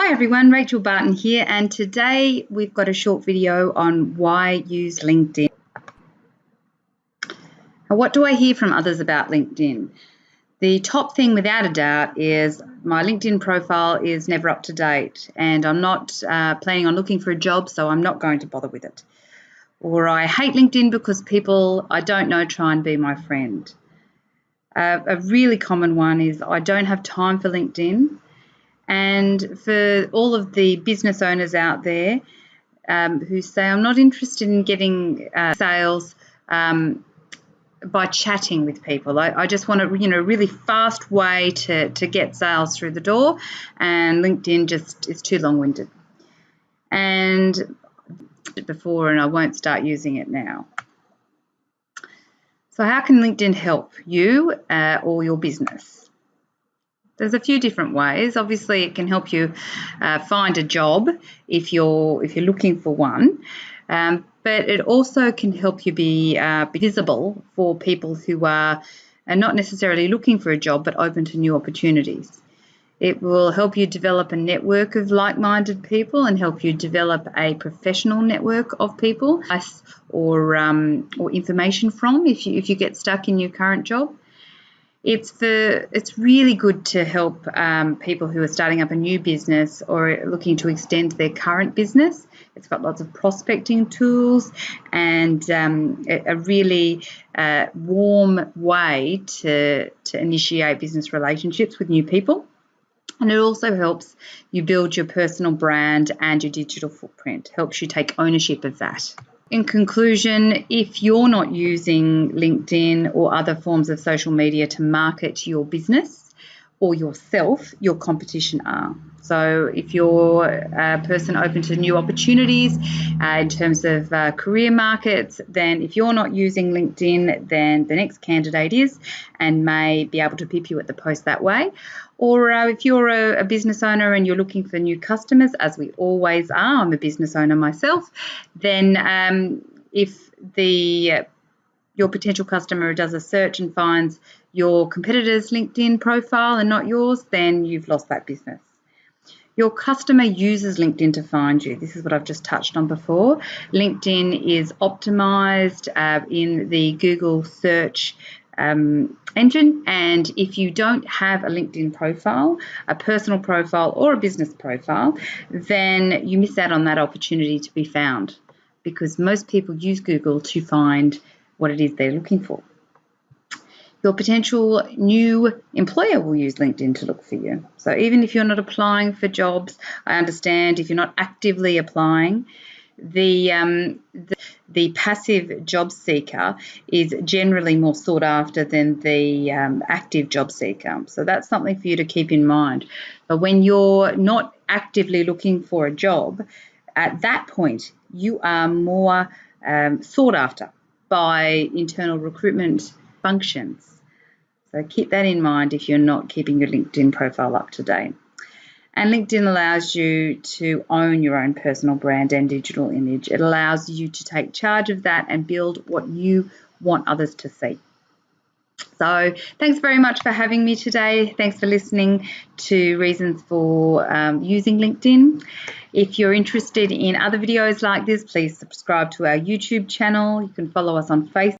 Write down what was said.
Hi everyone, Rachel Barton here, and today we've got a short video on why use LinkedIn. Now, what do I hear from others about LinkedIn? The top thing without a doubt is my LinkedIn profile is never up to date and I'm not planning on looking for a job, so I'm not going to bother with it. Or I hate LinkedIn because people I don't know try and be my friend. A really common one is I don't have time for LinkedIn. And for all of the business owners out there who say, I'm not interested in getting sales by chatting with people. I just want a really fast way to get sales through the door, and LinkedIn just is too long-winded. And before, and I won't start using it now. So how can LinkedIn help you or your business? There's a few different ways. Obviously, it can help you find a job if you're looking for one, but it also can help you be visible for people who are not necessarily looking for a job but open to new opportunities. It will help you develop a network of like-minded people and help you develop a professional network of people or information from if you get stuck in your current job. It's really good to help people who are starting up a new business or looking to extend their current business. It's got lots of prospecting tools and a really warm way to initiate business relationships with new people. And it also helps you build your personal brand and your digital footprint, helps you take ownership of that. In conclusion, if you're not using LinkedIn or other forms of social media to market your business or yourself, your competition are. So if you're a person open to new opportunities in terms of career markets, then if you're not using LinkedIn, then the next candidate is and may be able to pip you at the post that way. Or if you're a business owner and you're looking for new customers, as we always are, I'm a business owner myself, then if your potential customer does a search and finds your competitor's LinkedIn profile and not yours, then you've lost that business. Your customer uses LinkedIn to find you. This is what I've just touched on before. LinkedIn is optimized in the Google search engine, and if you don't have a LinkedIn profile, a personal profile or a business profile, then you miss out on that opportunity to be found, because most people use Google to find what it is they're looking for. Your potential new employer will use LinkedIn to look for you. So even if you're not applying for jobs, I understand if you're not actively applying, the passive job seeker is generally more sought after than the active job seeker. So that's something for you to keep in mind. But when you're not actively looking for a job, at that point, you are more sought after by internal recruitment functions. So keep that in mind if you're not keeping your LinkedIn profile up to date. And LinkedIn allows you to own your own personal brand and digital image. It allows you to take charge of that and build what you want others to see. So thanks very much for having me today. Thanks for listening to Reasons for Using LinkedIn. If you're interested in other videos like this, please subscribe to our YouTube channel. You can follow us on Facebook.